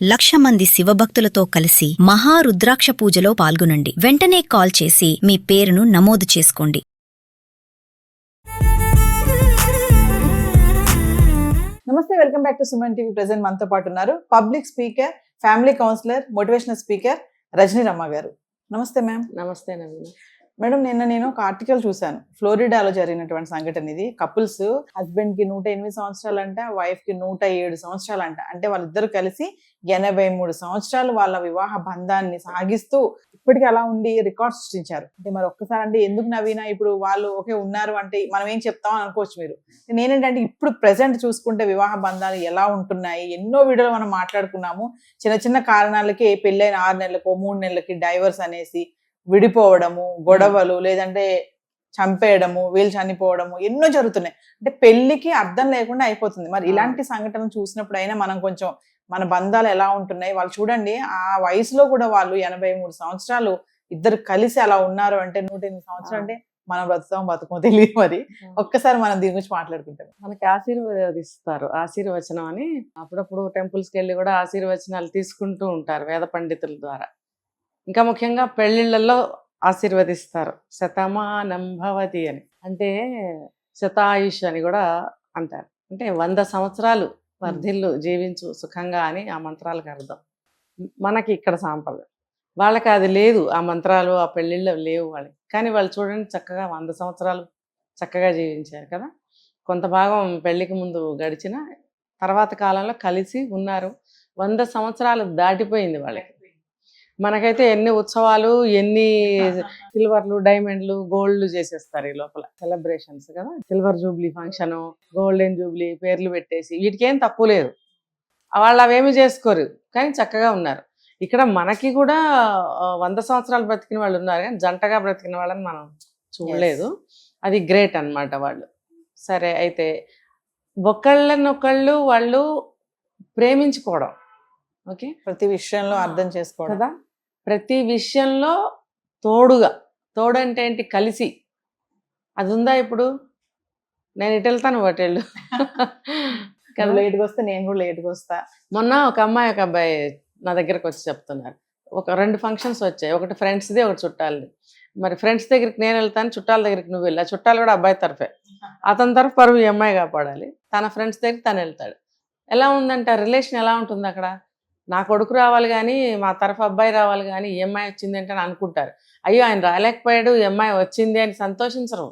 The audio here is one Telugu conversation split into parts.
1,00,000 మంది శివభక్తులతో కలిసి మహారుద్రాక్ష పూజలో పాల్గొనండి. వెంటనే కాల్ చేసి మీ పేరును నమోదు చేసుకోండి. నమస్తే, welcome back to Suman TV. Present మనతో పాటు ఉన్నారు public speaker, family counsellor, motivational speaker Rajani Ramma గారు. నమస్తే మ్యామ్. నమస్తే నవీన. మేడం, నిన్న నేను ఒక ఆర్టికల్ చూశాను. ఫ్లోరిడాలో జరిగినటువంటి సంఘటన ఇది. కపుల్స్, హస్బెండ్ కి 108 సంవత్సరాలంట, వైఫ్ కి 107 సంవత్సరాలంట. అంటే వాళ్ళిద్దరు కలిసి 83 సంవత్సరాలు వాళ్ళ వివాహ బంధాన్ని సాగిస్తూ ఇప్పటికీ అలా ఉండి రికార్డ్ సృష్టించారు. అంటే మరి ఒక్కసారి అంటే ఎందుకు నవీనా ఇప్పుడు వాళ్ళు ఓకే ఉన్నారు అంటే మనం ఏం చెప్తామని అనుకోవచ్చు మీరు. నేనేంటంటే ఇప్పుడు ప్రెసెంట్ చూసుకుంటే వివాహ బంధాలు ఎలా ఉంటున్నాయి, ఎన్నో వీడియోలు మనం మాట్లాడుకున్నాము. చిన్న చిన్న కారణాలకి పెళ్ళైన 6 నెలలకో 3 నెలలకి డైవర్స్ అనేసి విడిపోవడము, గొడవలు, లేదంటే చంపేయడము, వీళ్ళు చనిపోవడము ఎన్నో జరుగుతున్నాయి. అంటే పెళ్లికి అర్థం లేకుండా అయిపోతుంది. మరి ఇలాంటి సంఘటనలు చూసినప్పుడు అయినా మనం కొంచెం మన బంధాలు ఎలా ఉంటున్నాయి, వాళ్ళు చూడండి ఆ వయసులో కూడా వాళ్ళు 83 సంవత్సరాలు ఇద్దరు కలిసి అలా ఉన్నారు అంటే 108 సంవత్సరాలు అంటే మనం బతుకమో తెలియదు. మరి ఒక్కసారి మనం దీని గురించి మాట్లాడుకుంటాం. మనకి ఆశీర్వదిస్తారు, ఆశీర్వచనం అని అప్పుడప్పుడు టెంపుల్స్కి వెళ్ళి కూడా ఆశీర్వచనాలు తీసుకుంటూ ఉంటారు వేద పండితుల ద్వారా. ఇంకా ముఖ్యంగా పెళ్లిళ్లలో ఆశీర్వదిస్తారు. శతమానం భవతి అని, అంటే శతాయుష్ అని కూడా అంటారు. అంటే 100 సంవత్సరాలు వర్ధిల్లు, జీవించు సుఖంగా అని ఆ మంత్రాలకు అర్థం. మనకి ఇక్కడ సాంప్రదాయం, వాళ్ళకి అది లేదు. ఆ మంత్రాలు ఆ పెళ్లిళ్ళు లేవు వాళ్ళకి. కానీ వాళ్ళు చూడండి చక్కగా 100 సంవత్సరాలు చక్కగా జీవించారు కదా. కొంత భాగం పెళ్లికి ముందు గడిచిన తర్వాత కాలంలో కలిసి ఉన్నారు. 100 సంవత్సరాలు దాటిపోయింది వాళ్ళకి. మనకైతే ఎన్ని ఉత్సవాలు, ఎన్ని సిల్వర్లు, డైమండ్లు, గోల్డ్లు చేసేస్తారు ఈ లోపల సెలబ్రేషన్స్ కదా. Silver Jubilee function, golden Jubilee పేర్లు పెట్టేసి వీటికేం తక్కువ లేదు. వాళ్ళు అవేమి చేసుకోరు కానీ చక్కగా ఉన్నారు. ఇక్కడ మనకి కూడా 100 సంవత్సరాలు బ్రతికిన వాళ్ళు ఉన్నారు కానీ జంటగా బ్రతికిన వాళ్ళని మనం చూడలేదు. అది గ్రేట్ అన్నమాట వాళ్ళు. సరే, అయితే ఒకళ్ళనొకళ్ళు వాళ్ళు ప్రేమించుకోవడం, ఓకే, ప్రతి విషయంలో అర్థం చేసుకోవడం కదా. ప్రతి విషయంలో తోడుగా, తోడు అంటే ఏంటి, కలిసి. అది ఉందా ఇప్పుడు? నేను ఇటు వెళ్తాను వాటి వెళ్ళు కదా. లేట్గా వస్తే నేను కూడా లేట్గా వస్తా. మొన్న ఒక అమ్మాయి ఒక అబ్బాయి నా దగ్గరకు వచ్చి చెప్తున్నారు. ఒక 2 ఫంక్షన్స్ వచ్చాయి, ఒకటి ఫ్రెండ్స్ది, ఒకటి చుట్టాలది. మరి ఫ్రెండ్స్ దగ్గరికి నేను వెళ్తాను, చుట్టాల దగ్గరికి నువ్వు వెళ్ళా. చుట్టాలు కూడా అబ్బాయి తరఫే, అతని తరఫు పరువు ఈ అమ్మాయి కాపాడాలి. తన ఫ్రెండ్స్ దగ్గరికి తను వెళ్తాడు. ఎలా ఉందంటే రిలేషన్ ఎలా ఉంటుంది అక్కడ? నా కొడుకు రావాలి కానీ, మా తరఫు అబ్బాయి రావాలి కానీ, ఈ అమ్మాయి వచ్చింది అంటే అని అనుకుంటారు. అయ్యో ఆయన రాలేకపోయాడు, ఈ అమ్మాయి వచ్చింది అని సంతోషించరు.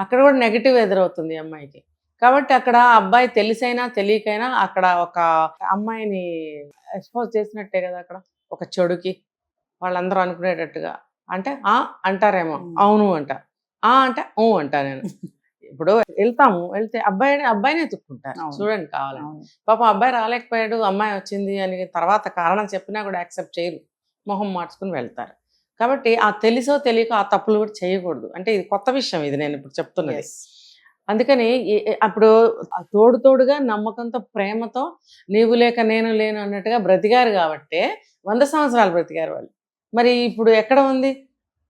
అక్కడ కూడా నెగిటివ్ ఎదురవుతుంది ఈ అమ్మాయికి. కాబట్టి అక్కడ అబ్బాయి తెలిసైనా తెలియకైనా అక్కడ ఒక అమ్మాయిని ఎక్స్పోజ్ చేసినట్టే కదా. అక్కడ ఒక చెడుకి వాళ్ళందరూ అనుకునేటట్టుగా అంటే అంటారేమో, అవును అంట, అంటే అంటా నేను. ఇప్పుడు వెళ్తే అబ్బాయినే ఎత్తుక్కుంటారు చూడండి కావాలని. పాపం అబ్బాయి రాలేకపోయాడు, అమ్మాయి వచ్చింది అని తర్వాత కారణం చెప్పినా కూడా యాక్సెప్ట్ చేయరు, మొహం మార్చుకుని వెళ్తారు. కాబట్టి ఆ తెలిసో తెలియక ఆ తప్పులు కూడా చేయకూడదు. అంటే ఇది కొత్త విషయం, ఇది నేను ఇప్పుడు చెప్తున్నది. అందుకని అప్పుడు తోడుగా నమ్మకంతో ప్రేమతో నీవు లేక నేను లేను అన్నట్టుగా బ్రతికారు కాబట్టి 100 సంవత్సరాలు బ్రతికారు వాళ్ళు. మరి ఇప్పుడు ఎక్కడ ఉంది?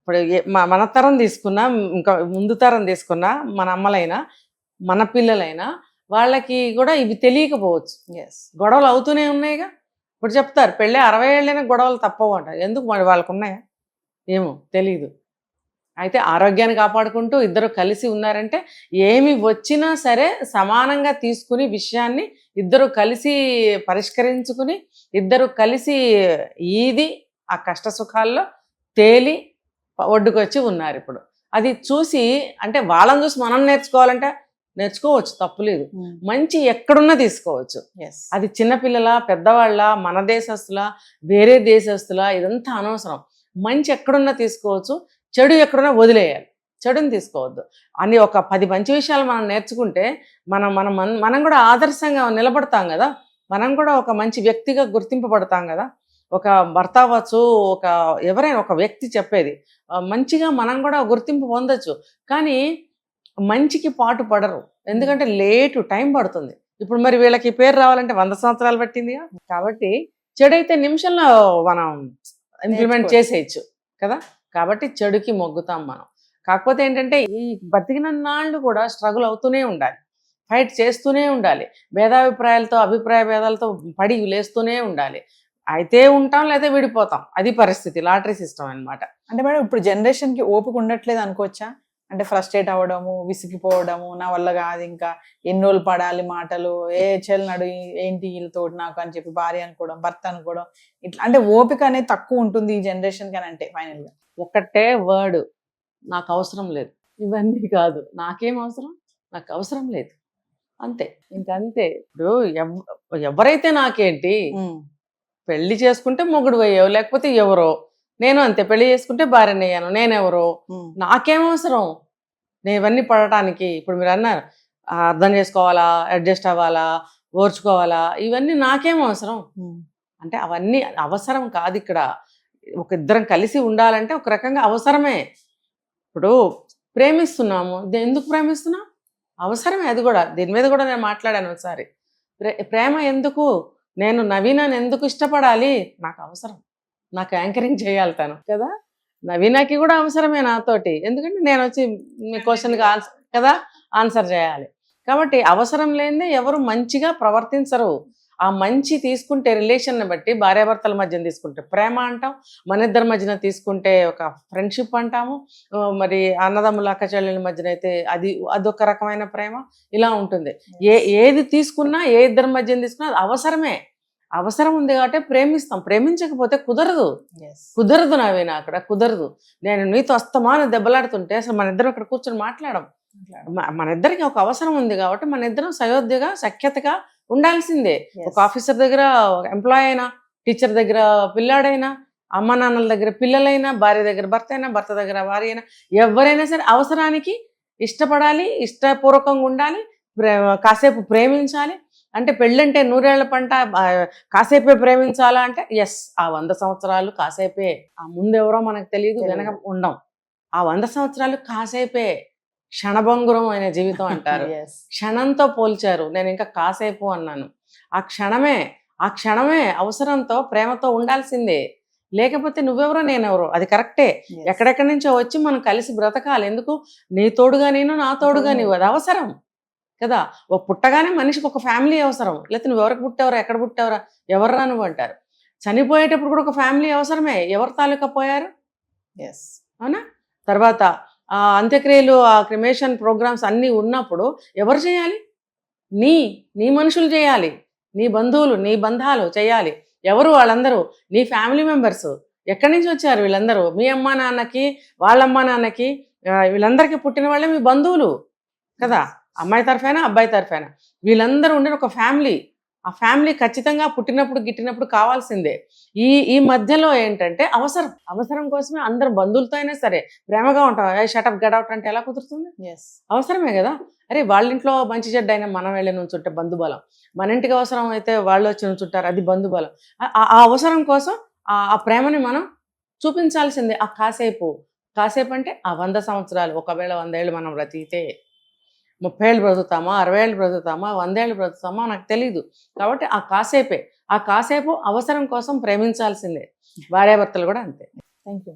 ఇప్పుడు మన తరం తీసుకున్నా, ఇంకా ముందు తరం తీసుకున్నా, మన అమ్మలైనా మన పిల్లలైనా వాళ్ళకి కూడా ఇవి తెలియకపోవచ్చు. గొడవలు అవుతూనే ఉన్నాయిగా. ఇప్పుడు చెప్తారు పెళ్ళి 60 ఏళ్ళైనా గొడవలు తప్పవు అంటారు. ఎందుకు మరి వాళ్ళకు ఉన్నాయా? ఏమో తెలీదు. అయితే ఆరోగ్యాన్ని కాపాడుకుంటూ ఇద్దరు కలిసి ఉన్నారంటే ఏమి వచ్చినా సరే సమానంగా తీసుకుని విషయాన్ని ఇద్దరు కలిసి పరిష్కరించుకుని ఇద్దరు కలిసి ఈది ఆ కష్ట సుఖాల్లో తేలి ఒడ్డుకొచ్చి ఉన్నారు ఇప్పుడు. అది చూసి అంటే వాళ్ళని చూసి మనం నేర్చుకోవాలంటే నేర్చుకోవచ్చు, తప్పులేదు. మంచి ఎక్కడున్నా తీసుకోవచ్చు. అది చిన్నపిల్లల, పెద్దవాళ్ళ, మన దేశస్తుల, వేరే దేశస్తుల, ఇదంతా అనవసరం. మంచి ఎక్కడున్నా తీసుకోవచ్చు, చెడు ఎక్కడున్నా వదిలేయాలి, చెడుని తీసుకోవద్దు అని. ఒక 10 మంచి విషయాలు మనం నేర్చుకుంటే మనం కూడా ఆదర్శంగా నిలబడతాం కదా. మనం కూడా ఒక మంచి వ్యక్తిగా గుర్తింపబడతాం కదా. ఒక భర్త అవ్వచ్చు, ఒక ఎవరైనా ఒక వ్యక్తి చెప్పేది మంచిగా మనం కూడా గుర్తింపు పొందొచ్చు. కానీ మంచికి పాటు పడరు, ఎందుకంటే లేటు టైం పడుతుంది. ఇప్పుడు మరి వీళ్ళకి పేరు రావాలంటే 100 సంవత్సరాలు పట్టింది కాబట్టి చెడైతే నిమిషంలో మనం ఇంప్లిమెంట్ చేసేయచ్చు కదా. కాబట్టి చెడుకి మొగ్గుతాం మనం. కాకపోతే ఏంటంటే ఈ బతికిన నాళ్ళు కూడా స్ట్రగుల్ అవుతూనే ఉండాలి, ఫైట్ చేస్తూనే ఉండాలి, భేదాభిప్రాయాలతో అభిప్రాయ భేదాలతో పడి లేస్తూనే ఉండాలి. అయితే ఉంటాం లేదా విడిపోతాం, అది పరిస్థితి, లాటరీ సిస్టమ్ అన్నమాట. అంటే మేడం ఇప్పుడు జనరేషన్ కి ఓపిక ఉండట్లేదు అనుకోవచ్చా? అంటే ఫ్రస్ట్రేట్ అవ్వడము, విసిగిపోవడము, నా వల్ల కాదు ఇంకా, ఎన్ని రోజులు పడాలి మాటలు, చెల్లినాడు ఏంటి వీళ్ళతో నాకు అని చెప్పి భార్య అనుకోవడం, భర్త అనుకోవడం, ఇట్లా అంటే ఓపిక అనేది తక్కువ ఉంటుంది ఈ జనరేషన్ కి అని అంటే ఫైనల్ గా ఒకటే వర్డ్, నాకు అవసరం లేదు. ఇవన్నీ కాదు, నాకేం అవసరం, నాకు అవసరం లేదు, అంతే, ఇంకంతే. ఇప్పుడు ఎవరైతే నాకేంటి, పెళ్లి చేసుకుంటే మొగుడు అయ్యావు, లేకపోతే ఎవరో, నేను అంతే, పెళ్లి చేసుకుంటే భార్యని అయ్యాను, నేనెవరో, నాకేం అవసరం నేను ఇవన్నీ పడటానికి. ఇప్పుడు మీరు అన్నారు అర్థం చేసుకోవాలా, అడ్జస్ట్ అవ్వాలా, ఓర్చుకోవాలా, ఇవన్నీ నాకేం అవసరం అంటే అవన్నీ అవసరం కాదు. ఇక్కడ ఒక ఇద్దరం కలిసి ఉండాలంటే ఒక రకంగా అవసరమే. ఇప్పుడు ప్రేమిస్తున్నాము, ఎందుకు ప్రేమిస్తున్నాం, అవసరమే. అది కూడా దీని మీద కూడా నేను మాట్లాడాను ఒకసారి. ప్రేమ ఎందుకు, నేను నవీనాన్ని ఎందుకు ఇష్టపడాలి, నాకు అవసరం, నాకు యాంకరింగ్ చేయాలి తను కదా, నవీనాకి కూడా అవసరమే నాతోటి, ఎందుకంటే నేను వచ్చి మీ క్వశ్చన్కి ఆన్సర్ కదా ఆన్సర్ చేయాలి. కాబట్టి అవసరం లేనిదే ఎవరు మంచిగా ప్రవర్తించరు. ఆ మంచి తీసుకుంటే రిలేషన్ని బట్టి, భార్యాభర్తల మధ్యన తీసుకుంటే ప్రేమ అంటాం, మన ఇద్దరి మధ్యన తీసుకుంటే ఒక ఫ్రెండ్షిప్ అంటాము, మరి అన్నదమ్ముల అక్క చెల్లెల మధ్యన అయితే అదొక రకమైన ప్రేమ, ఇలా ఉంటుంది. ఏది తీసుకున్నా, ఏ ఇద్దరి మధ్యన తీసుకున్నా అది అవసరమే. అవసరం ఉంది కాబట్టి ప్రేమిస్తాం, ప్రేమించకపోతే కుదరదు నవీనా, అక్కడ కుదరదు. నేను నీతో అస్తమాన దెబ్బలాడుతుంటే అసలు మన ఇద్దరం అక్కడ కూర్చొని మాట్లాడడం. మన ఇద్దరికి ఒక అవసరం ఉంది కాబట్టి మన ఇద్దరం సయోధ్యగా సఖ్యతగా ఉండాల్సిందే. ఒక ఆఫీసర్ దగ్గర ఎంప్లాయ్ అయినా, టీచర్ దగ్గర పిల్లాడైనా, అమ్మ నాన్నల దగ్గర పిల్లలైనా, భార్య దగ్గర భర్త అయినా, భర్త దగ్గర భార్య అయినా, ఎవరైనా సరే అవసరానికి ఇష్టపడాలి, ఇష్టపూర్వకంగా ఉండాలి, కాసేపు ప్రేమించాలి. అంటే పెళ్ళంటే నూరేళ్ల పంట, కాసేపే ప్రేమించాలా అంటే ఎస్, ఆ 100 సంవత్సరాలు కాసేపే. ఆ ముందెవరో మనకు తెలియదు, వెనక ఉండం. ఆ 100 సంవత్సరాలు కాసేపే, క్షణభంగురం అనే జీవితం అంటారు. క్షణంతో పోల్చారు, నేను ఇంకా కాసేపు అన్నాను. ఆ క్షణమే అవసరంతో, ప్రేమతో ఉండాల్సిందే. లేకపోతే నువ్వెవరో నేనెవరో, అది కరెక్టే. ఎక్కడెక్కడి నుంచో వచ్చి మనం కలిసి బ్రతకాలి. ఎందుకు, నీ తోడుగా నేను, నా తోడుగా నీవు, అది అవసరం కదా. ఒక పుట్టగానే మనిషికి ఒక ఫ్యామిలీ అవసరం. లేకపోతే నువ్వు ఎవరికి పుట్టావరా, ఎక్కడ పుట్టావరా, ఎవర్రా నువ్వు అంటారు. చనిపోయేటప్పుడు కూడా ఒక ఫ్యామిలీ అవసరమే. ఎవరు తాలూకా పోయారు, అవునా. తర్వాత ఆ అంత్యక్రియలు, ఆ క్రిమేషన్ ప్రోగ్రామ్స్ అన్నీ ఉన్నప్పుడు ఎవరు చేయాలి, నీ మనుషులు చేయాలి, నీ బంధువులు, నీ బంధాలు చేయాలి. ఎవరు వాళ్ళందరూ, నీ ఫ్యామిలీ మెంబర్స్. ఎక్కడి నుంచి వచ్చారు వీళ్ళందరూ, మీ అమ్మా నాన్నకి, వాళ్ళ అమ్మా నాన్నకి, వీళ్ళందరికీ పుట్టిన వాళ్ళే మీ బంధువులు కదా. అమ్మాయి తరఫైనా, అబ్బాయి తరఫైనా, వీళ్ళందరూ ఉండే ఒక ఫ్యామిలీ. ఆ ఫ్యామిలీ ఖచ్చితంగా పుట్టినప్పుడు గిట్టినప్పుడు కావాల్సిందే. ఈ మధ్యలో ఏంటంటే అవసరం కోసమే అందరు బంధువులతో అయినా సరే ప్రేమగా ఉంటాం. షటప్ గడౌట్ అంటే ఎలా కుదురుతుంది, అవసరమే కదా. అరే వాళ్ళ ఇంట్లో మంచి చెడ్డ అయినా మనం వెళ్ళి నుంచుంటే బంధుబలం, మన ఇంటికి అవసరం అయితే వాళ్ళు వచ్చి నుంచుంటారు, అది బంధుబలం. ఆ అవసరం కోసం ఆ ప్రేమని మనం చూపించాల్సిందే. ఆ కాసేపు అంటే ఆ 100 సంవత్సరాలు. ఒకవేళ 100 ఏళ్ళు మనం బ్రతికితే 30 ఏళ్ళు బ్రతుకుతామా, 60 ఏళ్ళు బ్రతుకుతామా, 100 ఏళ్ళు బ్రతుకుతామా నాకు తెలీదు. కాబట్టి ఆ కాసేపు అవసరం కోసం ప్రేమించాల్సిందే. భార్యాభర్తలు కూడా అంతే. Thank you.